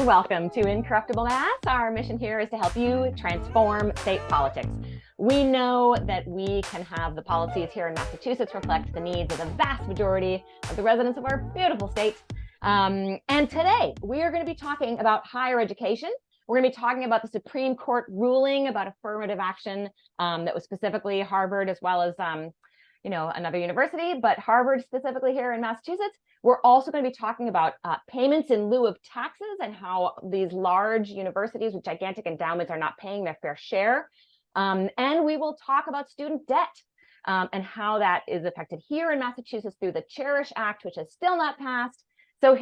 welcome to Incorruptible Mass. Our mission here is to help you transform state politics. We know that we can have the policies here in Massachusetts reflect the needs of the vast majority of the residents of our beautiful state. And today we are going to be talking about higher education. We're going to be talking about the Supreme Court ruling about affirmative action that was specifically Harvard as well as another university, but Harvard specifically here in Massachusetts. We're also going to be talking about payments in lieu of taxes and how these large universities with gigantic endowments are not paying their fair share. And we will talk about student debt and how that is affected here in Massachusetts through the Cherish Act, which is still not passed. So,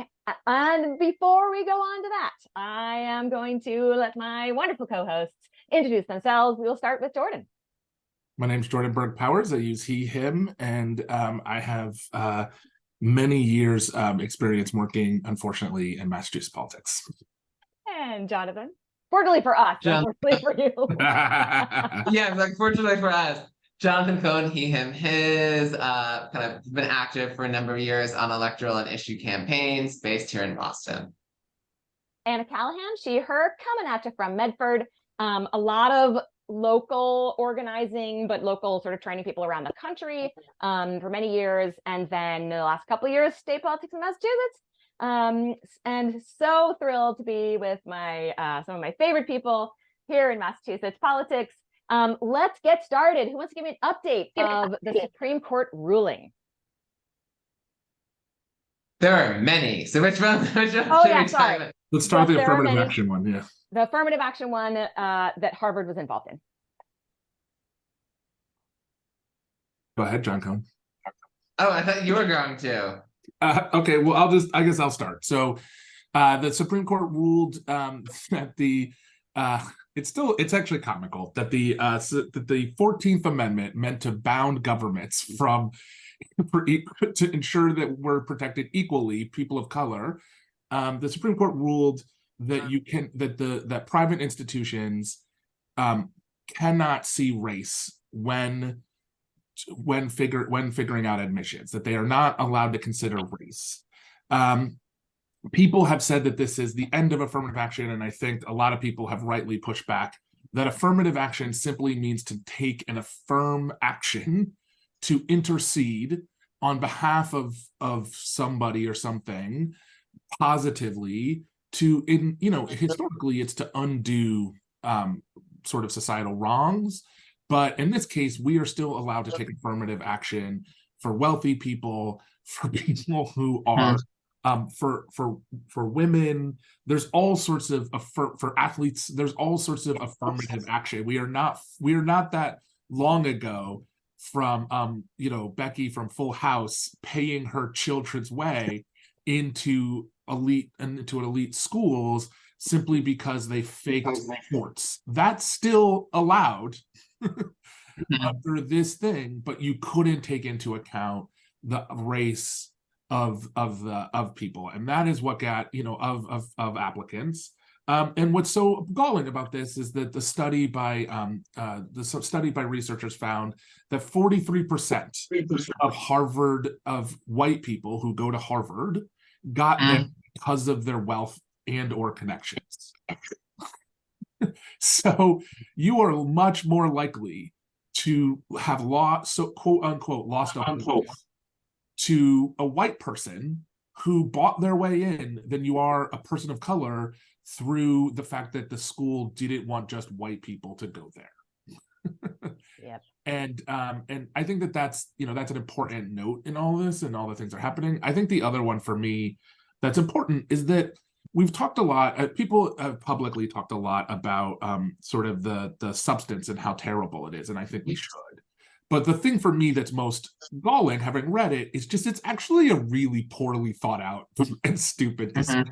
and before we go on to that, I am going to let my wonderful co-hosts introduce themselves. We will start with Jordan. My name's Jordan Berg-Powers. I use he, him, and I have many years experience working, unfortunately, in Massachusetts politics. And Jonathan. Fortunately for us, unfortunately for you. Yeah, fortunately for us. Jonathan Cohn, he, him, his, kind of been active for a number of years on electoral and issue campaigns based here in Boston. Anna Callahan, she, her, coming at you from Medford. A lot of local organizing, but local sort of training people around the country for many years. And then the last couple of years, state politics in Massachusetts. And so thrilled to be with my some of my favorite people here in Massachusetts politics. Let's get started. Who wants to give me an update of the Supreme Court ruling? There are many. So which one? Oh, yeah, sorry. Let's start with the affirmative action one. Yeah. The affirmative action one that Harvard was involved in. Go ahead, John Cohn. Oh, I thought you were going to. Okay, well, I guess I'll start. So the Supreme Court ruled that it's actually comical that the 14th Amendment meant to bound governments to ensure that we're protected equally, people of color. The Supreme Court ruled that that private institutions cannot see race when figuring out admissions, that they are not allowed to consider race. People have said that this is the end of affirmative action, and I think a lot of people have rightly pushed back that affirmative action simply means to take an affirm action to intercede on behalf of somebody or something positively historically it's to undo sort of societal wrongs. But in this case, we are still allowed to take affirmative action for wealthy people, for people who are for women. There's all sorts of for athletes. There's all sorts of affirmative action. We are not that long ago from Becky from Full House paying her children's way into elite schools simply because they faked sports. That's still allowed under this thing, but you couldn't take into account the race of people, and that is what got of applicants. And what's so galling about this is that the study by researchers found that 43% of white people who go to Harvard got there because of their wealth and or connections. So you are much more likely to have quote unquote lost a to a white person who bought their way in than you are a person of color through the fact that the school didn't want just white people to go there. Yep. And I think that's an important note in all this and all the things that are happening. I think the other one for me that's important is that we've talked a lot, people have publicly talked a lot about sort of the substance and how terrible it is, and I think we should. But the thing for me that's most galling, having read it, is just it's actually a really poorly thought out and stupid decision.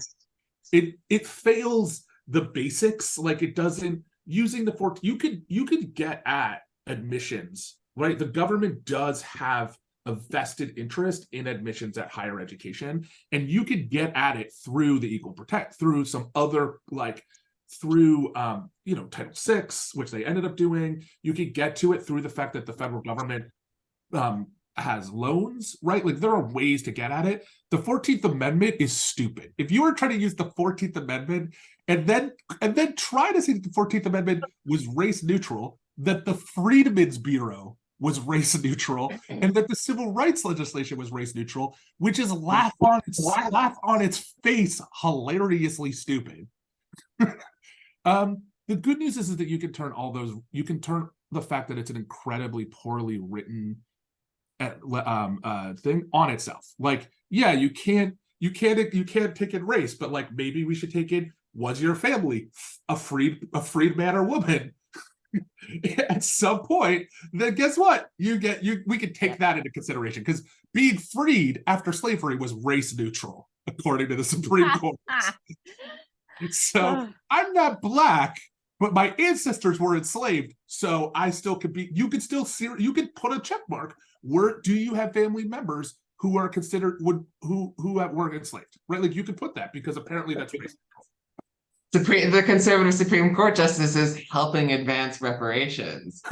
It fails the basics. Like, it doesn't, using the you could get at admissions, right? The government does have a vested interest in admissions at higher education, and you could get at it through the Equal Protect, through some other, through Title VI, which they ended up doing. You could get to it through the fact that the federal government has loans, right? Like there are ways to get at it. The 14th Amendment is stupid. If you were trying to use the 14th Amendment and then try to say that the 14th Amendment was race neutral, that the Freedmen's Bureau was race neutral, and that the civil rights legislation was race neutral, which is laugh on its face, hilariously stupid. The good news is that you can turn the fact that it's an incredibly poorly written thing on itself. Like, yeah, you can't take in race, but like maybe we should take in, was your family a freed man or woman? At some point, then guess what? We could take that into consideration, because being freed after slavery was race neutral, according to the Supreme Court. So I'm not Black, but my ancestors were enslaved, so I still could be. You could put a check mark. Do you have family members who are considered who were enslaved? Right, like you could put that, because apparently that's race. The conservative Supreme Court justice is helping advance reparations.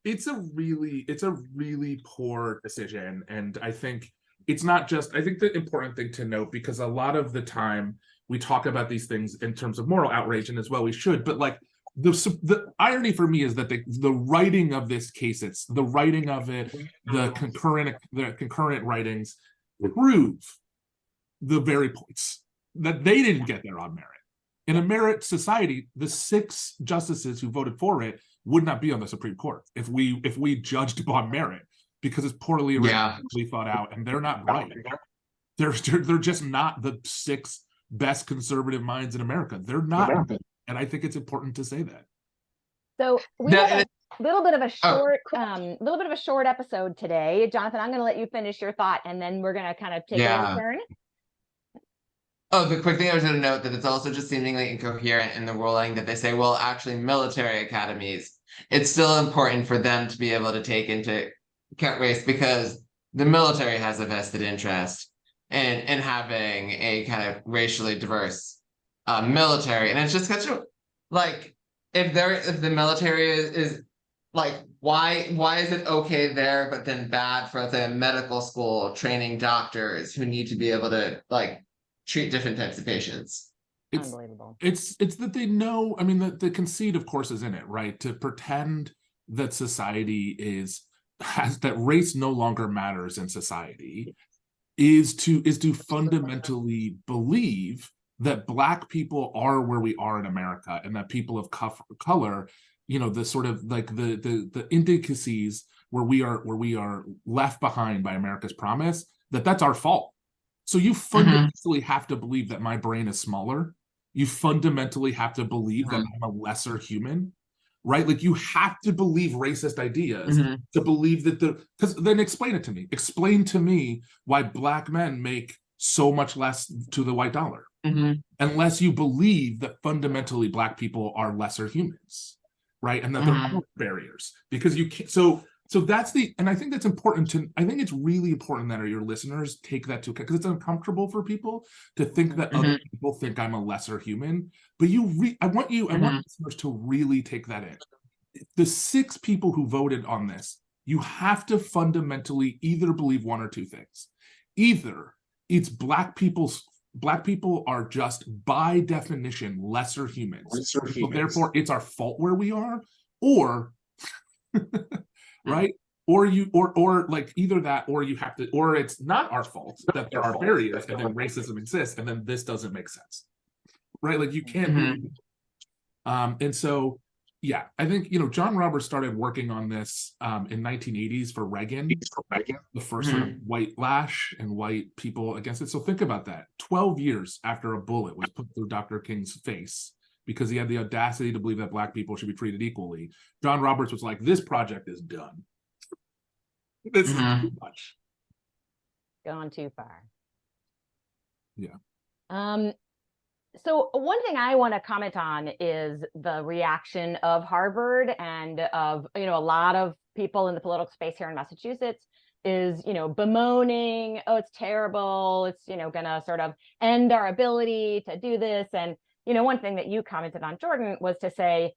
It's a really poor decision, and I think it's not just. I think the important thing to note, because a lot of the time we talk about these things in terms of moral outrage, and as well we should, but like the irony for me is that the writing of this case, the writing of it, the concurrent writings prove the very points that they didn't get there on merit. In a merit society, the 6 justices who voted for it would not be on the Supreme Court if we judged upon merit, because it's poorly thought out, and they're not right. They're just not the 6 best conservative minds in America. They're not, and I think it's important to say that. So we have a little bit of a short episode today. Jonathan, I'm going to let you finish your thought, and then we're going to kind of take a turn. Oh, the quick thing I was going to note, that it's also just seemingly incoherent in the ruling that they say, well, actually, military academies, it's still important for them to be able to take into account race, because the military has a vested interest in having a kind of racially diverse military. And it's just such a, like, if the military is like, why is it okay there, but then bad for, let's say, a medical school training doctors who need to be able to like treat different types of patients? It's unbelievable. It's that they know. I mean, the conceit, of course, is in it, right? To pretend that society that race no longer matters in society is to fundamentally believe that Black people are where we are in America, and that people of color, the sort of like the intricacies where we are left behind by America's promise, that's our fault. So you fundamentally have to believe that my brain is smaller. You fundamentally have to believe that I'm a lesser human, right? Like you have to believe racist ideas to believe that because then explain it to me. Explain to me why Black men make so much less to the white dollar, unless you believe that fundamentally Black people are lesser humans, right? And that there are barriers, because you can't. So that's and I think that's important I think it's really important that your listeners take that to account, because it's uncomfortable for people to think that other people think I'm a lesser human. But I want listeners to really take that in. The 6 people who voted on this, you have to fundamentally either believe one or two things. Either it's Black people are just by definition lesser humans. So therefore it's our fault where we are, or right? Or like either that, or you have to, or it's not our fault that there are barriers, and then racism exists, and then this doesn't make sense, right? Like you can't. And so, yeah, I think John Roberts started working on this in 1980s for Reagan, the first sort of white lash and white people against it. So think about that: 12 years after a bullet was put through Dr. King's face, because he had the audacity to believe that Black people should be treated equally, John Roberts was like, this project is done. This is too much. Gone too far. Yeah. So one thing I want to comment on is the reaction of Harvard and of, a lot of people in the political space here in Massachusetts is, bemoaning, oh, it's terrible. It's, going to sort of end our ability to do this. And, one thing that you commented on, Jordan, was to say,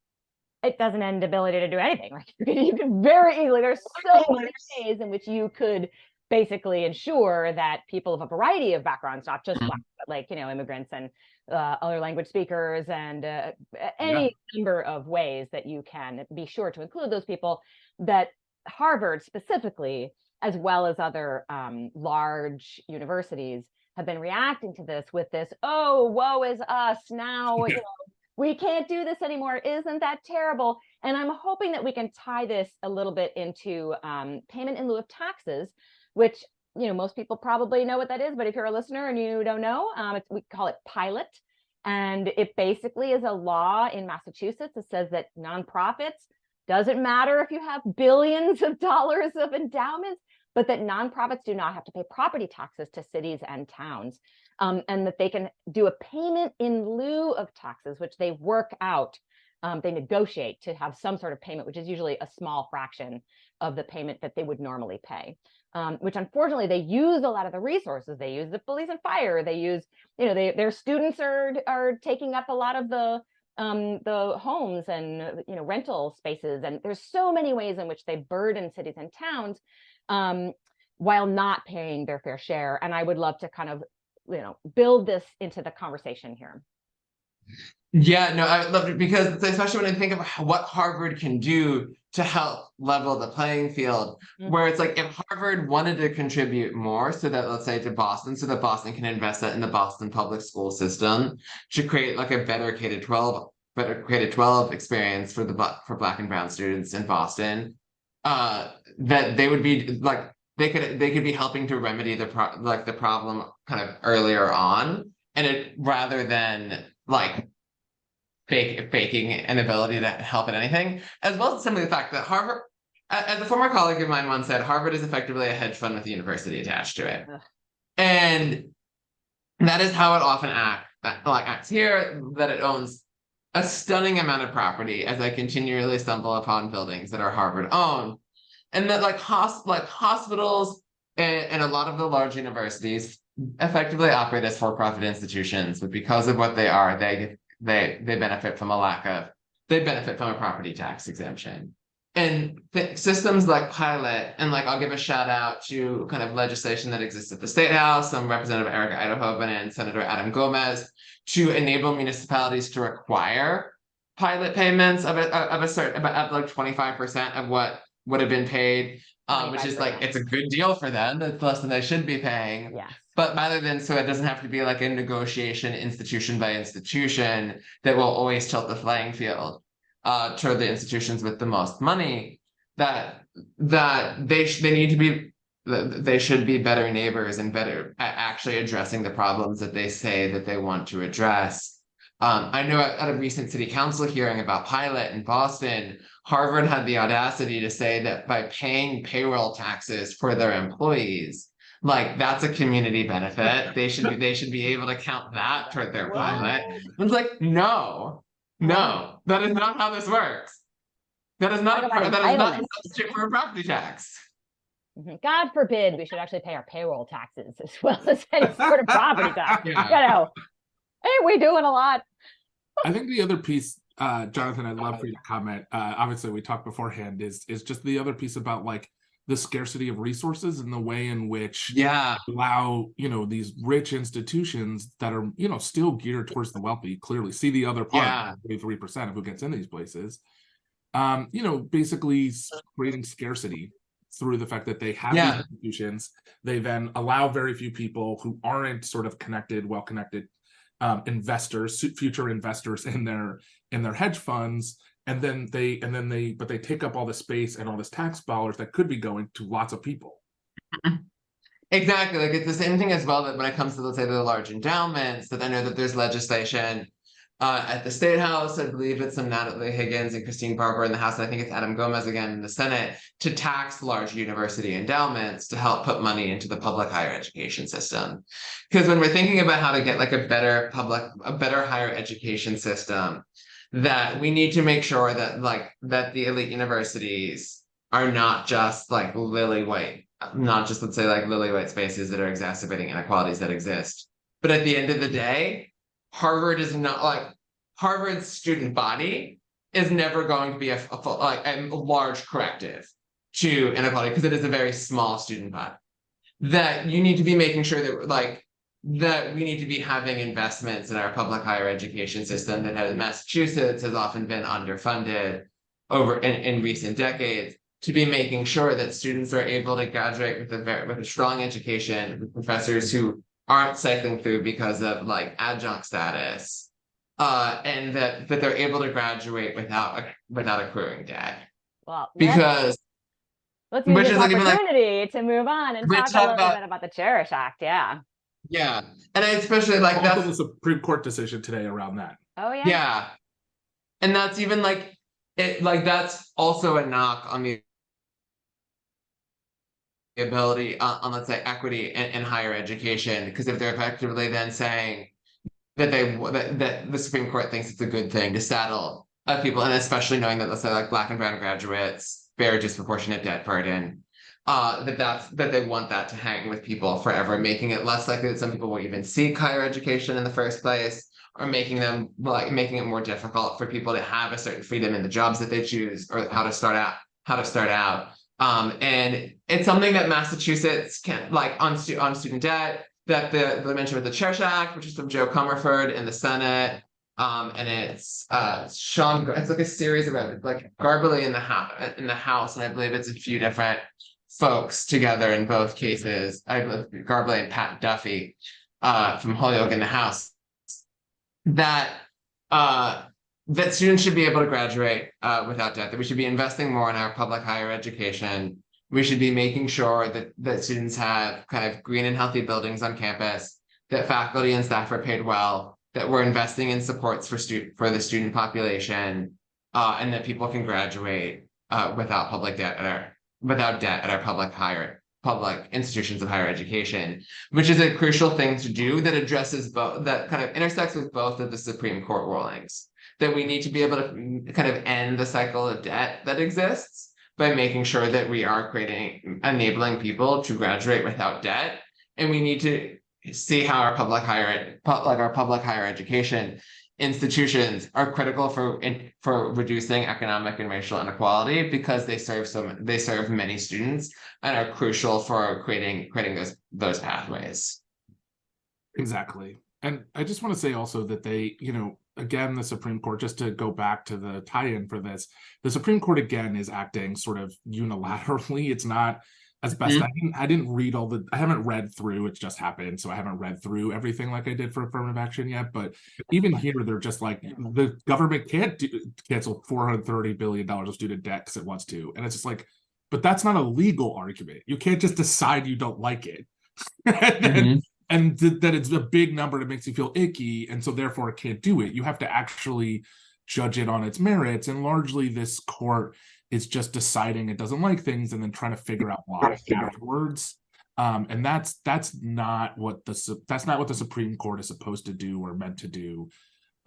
it doesn't end ability to do anything. Like you can very easily, there's so many ways in which you could basically ensure that people of a variety of backgrounds, not just Black, but like, immigrants and other language speakers and any number of ways that you can be sure to include those people, that Harvard specifically, as well as other large universities, have been reacting to this with this, oh, woe is us. Now, we can't do this anymore. Isn't that terrible? And I'm hoping that we can tie this a little bit into payment in lieu of taxes, which, most people probably know what that is. But if you're a listener and you don't know, we call it pilot. And it basically is a law in Massachusetts that says that nonprofits, doesn't matter if you have billions of dollars of endowments, but that nonprofits do not have to pay property taxes to cities and towns, and that they can do a payment in lieu of taxes, which they work out. They negotiate to have some sort of payment, which is usually a small fraction of the payment that they would normally pay, which unfortunately they use a lot of the resources. They use the police and fire. They use, their students are taking up a lot of the homes and, rental spaces. And there's so many ways in which they burden cities and towns while not paying their fair share. And I would love to kind of, build this into the conversation here. Yeah, no, I love it, because especially when I think of what Harvard can do to help level the playing field, where it's like, if Harvard wanted to contribute more, so that, let's say, to Boston, so that Boston can invest that in the Boston public school system to create like a better K-12 experience for Black and brown students in Boston, that they would be like, they could be helping to remedy the problem kind of earlier on, and rather than like faking an ability to help in anything, as well as simply the fact that Harvard, as a former colleague of mine once said, Harvard is effectively a hedge fund with a university attached to it. And that is how it often acts here, that it owns a stunning amount of property, as I continually stumble upon buildings that are Harvard owned. And that hospitals and a lot of the large universities effectively operate as for-profit institutions, but because of what they are, they benefit from a property tax exemption. And systems like pilot, and I'll give a shout out to kind of legislation that exists at the State House, Representative Eric Idahoven and Senator Adam Gomez, to enable municipalities to require pilot payments of like 25% of what would have been paid, which is it's a good deal for them. It's less than they should be paying. Yeah. But rather than, so it doesn't have to be like a negotiation institution by institution that will always tilt the playing field toward the institutions with the most money, that they should be better neighbors and better at actually addressing the problems that they say that they want to address. I know at a recent city council hearing about pilot in Boston, Harvard had the audacity to say that by paying payroll taxes for their employees, that's a community benefit. They should be able to count that toward their pilot. It's like, no, that is not how this works. That is not a substitute for a property tax. God forbid we should actually pay our payroll taxes as well as any sort of property tax. Ain't we doing a lot? I think the other piece, Jonathan, I'd love for you to comment. Obviously, we talked beforehand, is just the other piece about the scarcity of resources and the way in which allow these rich institutions that are still geared towards the wealthy. Clearly, see the other part, 33% of who gets in these places. Basically creating scarcity through the fact that they have these institutions. They then allow very few people who aren't sort of well-connected investors, future investors in their hedge funds, and then they take up all the space and all this tax dollars that could be going to lots of people. Exactly. It's the same thing as well, that when it comes to, let's say, the large endowments, that I know that there's legislation at the State House. I believe it's Natalie Higgins and Christine Barber in the House, and I think it's Adam Gomez again in the Senate, to tax large university endowments to help put money into the public higher education system. Because when we're thinking about how to get a better higher education system, that we need to make sure that that the elite universities are not just lily white spaces that are exacerbating inequalities that exist. But at the end of the day, Harvard is not Harvard's student body is never going to be a large corrective to inequality because it is a very small student body. That you need to be making sure that we need to be having investments in our public higher education system that Massachusetts has often been underfunded in recent decades, to be making sure that students are able to graduate with a strong education, with professors who aren't cycling through because of like adjunct status, and that they're able to graduate without accruing debt. Well, Because let's use which this is like even like opportunity to move on and we talk a talk little bit about the Cherish Act. Yeah. yeah, and I especially like Also, that's the Supreme Court decision today around that. Oh yeah. yeah, and that's even like it like that's also a knock on the ability on let's say equity in higher education, because if they're effectively then saying that that the Supreme Court thinks it's a good thing to saddle people, and especially knowing that let's say like Black and brown graduates bear disproportionate debt burden, that they want that to hang with people forever, making it less likely that some people will even seek higher education in the first place, or making it more difficult for people to have a certain freedom in the jobs that they choose, or how to start out. And it's something that Massachusetts can like on student debt, that the mention with the Cherish Act, which is from Joe Comerford in the Senate, and it's it's like a series of like Garbely in the House, and I believe it's a few different folks together in both cases. I believe Garbely and Pat Duffy from Holyoke in the House, that that students should be able to graduate without debt, that we should be investing more in our public higher education. We should be making sure that students have kind of green and healthy buildings on campus, that faculty and staff are paid well, that we're investing in supports for the student population, and that people can graduate without debt at our public institutions of higher education, which is a crucial thing to do that addresses both, that kind of intersects with both of the Supreme Court rulings. That we need to be able to kind of end the cycle of debt that exists by making sure that we are enabling people to graduate without debt. And we need to see how our public higher education institutions are critical for reducing economic and racial inequality, because they serve many students and are crucial for creating those pathways. Exactly. And I just want to say also that they, again, the Supreme Court, just to go back to the tie-in for this, the Supreme Court again is acting sort of unilaterally. It's not as best. I didn't read I haven't read through, it's just happened, so I haven't read through everything like I did for affirmative action yet. But even here, they're just like, the government can't cancel $430 billion of student debt because it wants to. And it's just like, but that's not a legal argument. You can't just decide you don't like it. And that it's a big number that makes you feel icky, and so therefore it can't do it. You have to actually judge it on its merits, and largely this court is just deciding it doesn't like things and then trying to figure out why afterwards. And that's not what the Supreme Court is supposed to do or meant to do.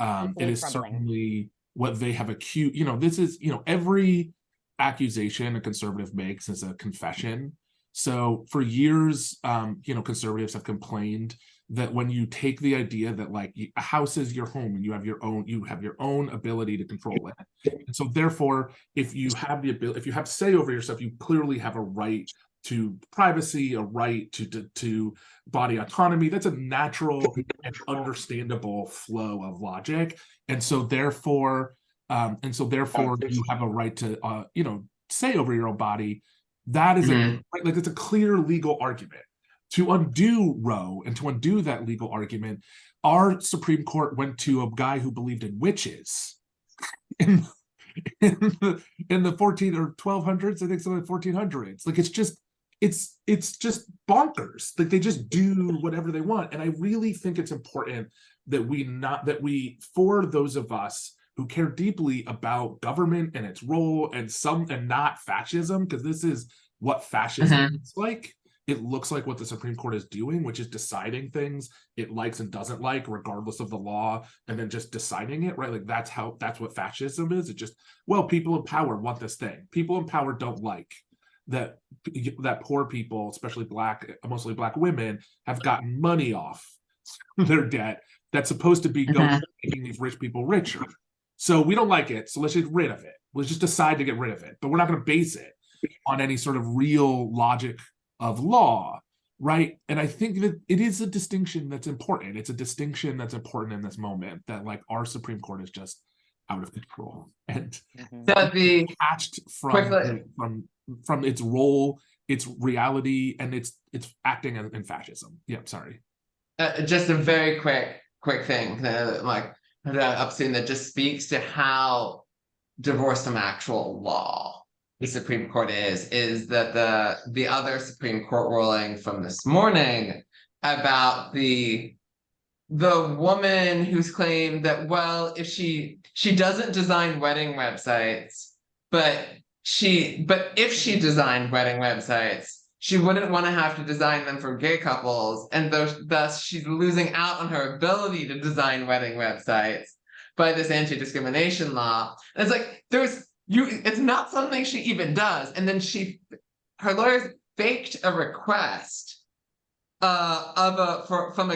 It is certainly what they have accused. This is every accusation a conservative makes is a confession. So for years, conservatives have complained that when you take the idea that like a house is your home and you have your own ability to control it, and so therefore, if you have say over yourself, you clearly have a right to privacy, a right to body autonomy. That's a natural and understandable flow of logic, and so therefore, you have a right to say over your own body. That is it's a clear legal argument. To undo Roe and to undo that legal argument, our Supreme Court went to a guy who believed in witches in the 14 or 1200s, I think, so in the 1400s. Like it's just bonkers. Like they just do whatever they want. And I really think it's important that for those of us who care deeply about government and its role and not fascism, because this is what fascism is like. It looks like what the Supreme Court is doing, which is deciding things it likes and doesn't like, regardless of the law, and then just deciding it, right? Like that's what fascism is. It just, people in power want this thing. People in power don't like that poor people, especially mostly Black women, have gotten money off their debt that's supposed to be going making these rich people richer. So we don't like it, so let's get rid of it. Let's just decide to get rid of it. But we're not going to base it on any sort of real logic of law, right? And I think that it is a distinction that's important. It's a distinction that's important in this moment, that like our Supreme Court is just out of control and So the detached quickly, from its role, its reality, and its acting in fascism. Yeah, sorry. just a very quick thing, like upstream, that just speaks to how divorced from actual law the Supreme Court is that the other Supreme Court ruling from this morning about the woman who's claimed that, well, if she doesn't design wedding websites, but if she designed wedding websites, she wouldn't want to have to design them for gay couples, and thus she's losing out on her ability to design wedding websites by this anti-discrimination law. And it's like it's not something she even does. And then her lawyers faked a request from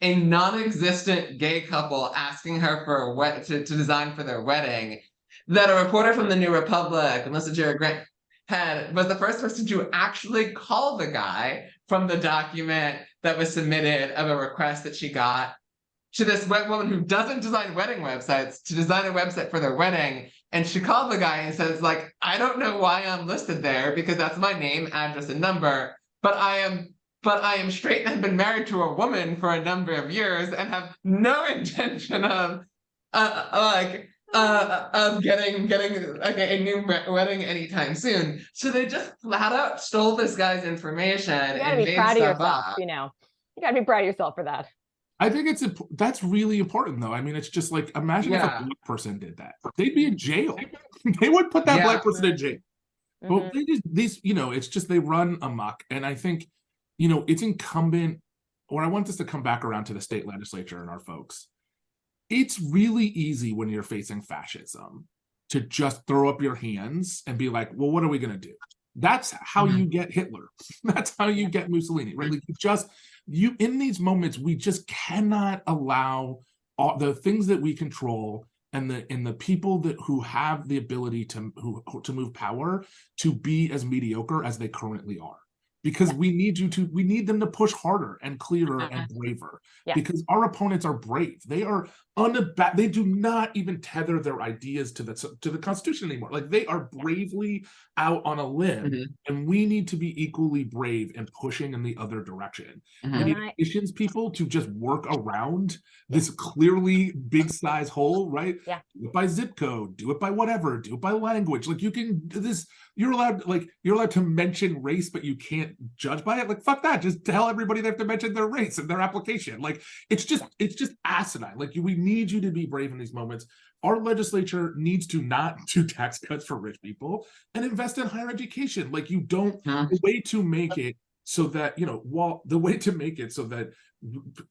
a non-existent gay couple asking her for to design for their wedding, that a reporter from the New Republic, Melissa Jerry Grant, was the first person to actually call the guy from the document that was submitted of a request that she got to this woman who doesn't design wedding websites to design a website for their wedding. And she called the guy and says, like, I don't know why I'm listed there, because that's my name, address, and number, but I am straight and have been married to a woman for a number of years and have no intention of getting like a new wedding anytime soon. So they just flat out stole this guy's information and made stuff up. You gotta be proud of yourself for that. I think that's really important, though. I mean, it's just like, imagine if a black person did that. They'd be in jail. They would put that black person in jail. But it's just they run amok. And I think, it's incumbent, or I want this to come back around to the state legislature and our folks. It's really easy when you're facing fascism to just throw up your hands and be like, well, what are we going to do? That's how you get Hitler. That's how you get Mussolini, right? Like in these moments, we just cannot allow all the things that we control and the people who have the ability to move power to be as mediocre as they currently are. Because we need them to push harder and clearer and braver. Because our opponents are brave. They are they do not even tether their ideas to the Constitution anymore. Like, they are bravely out on a limb, and we need to be equally brave and pushing in the other direction. And it conditions people to just work around this clearly big size hole, right? Do it by zip code, do it by whatever, do it by language. Like, you can do this. You're allowed to mention race, but you can't judge by it. Like, fuck that. Just tell everybody they have to mention their race in their application. Like, it's just asinine. Like, we need you to be brave in these moments. Our legislature needs to not do tax cuts for rich people and invest in higher education. Like, the way to make it so that, the way to make it so that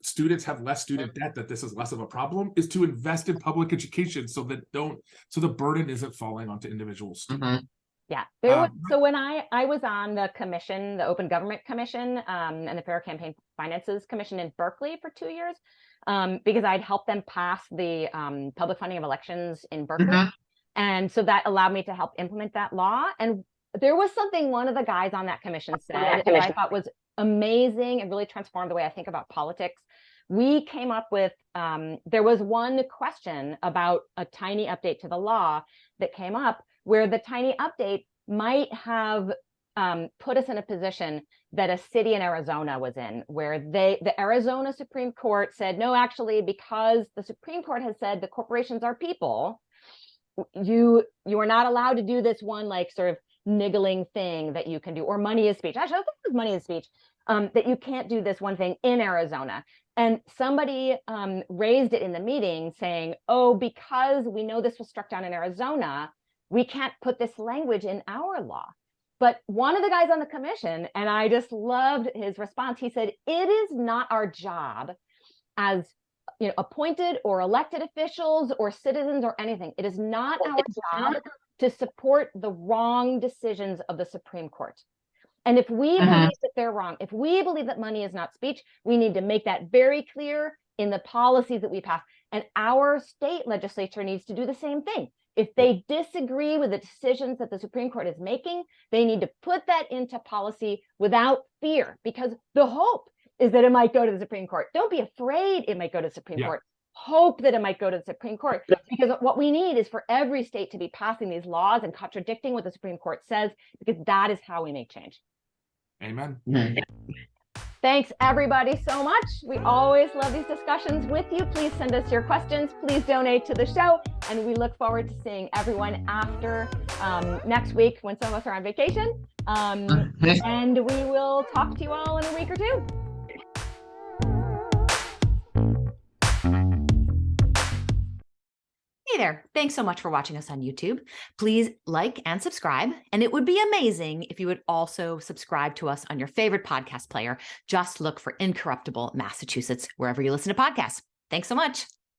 students have less student debt, that this is less of a problem, is to invest in public education so the burden isn't falling onto individual students. So when I was on the commission, the Open Government Commission, and the Fair Campaign Finances Commission in Berkeley for 2 years, because I'd helped them pass the public funding of elections in Berkeley. And so that allowed me to help implement that law. And there was something one of the guys on that commission said that I thought was amazing and really transformed the way I think about politics. We came up with, there was one question about a tiny update to the law that came up, where the tiny update might have put us in a position that a city in Arizona was in, where the Arizona Supreme Court said, no, actually, because the Supreme Court has said the corporations are people, you are not allowed to do this one, like, sort of niggling thing that you can do, or money is speech. Actually, I think it was money is speech, that you can't do this one thing in Arizona. And somebody raised it in the meeting saying, oh, because we know this was struck down in Arizona, we can't put this language in our law. But one of the guys on the commission, and I just loved his response, he said, it is not our job as appointed or elected officials or citizens or anything. It is not our job to support the wrong decisions of the Supreme Court. And if we believe that they're wrong, if we believe that money is not speech, we need to make that very clear in the policies that we pass. And our state legislature needs to do the same thing. If they disagree with the decisions that the Supreme Court is making, they need to put that into policy without fear, because the hope is that it might go to the Supreme Court. Don't be afraid it might go to the Supreme Court. Hope that it might go to the Supreme Court, because what we need is for every state to be passing these laws and contradicting what the Supreme Court says, because that is how we make change. Amen. Thanks, everybody, so much. We always love these discussions with you. Please send us your questions. Please donate to the show. And we look forward to seeing everyone after next week when some of us are on vacation. And we will talk to you all in a week or two. Hey there. Thanks so much for watching us on YouTube. Please like and subscribe. And it would be amazing if you would also subscribe to us on your favorite podcast player. Just look for Incorruptible Massachusetts wherever you listen to podcasts. Thanks so much.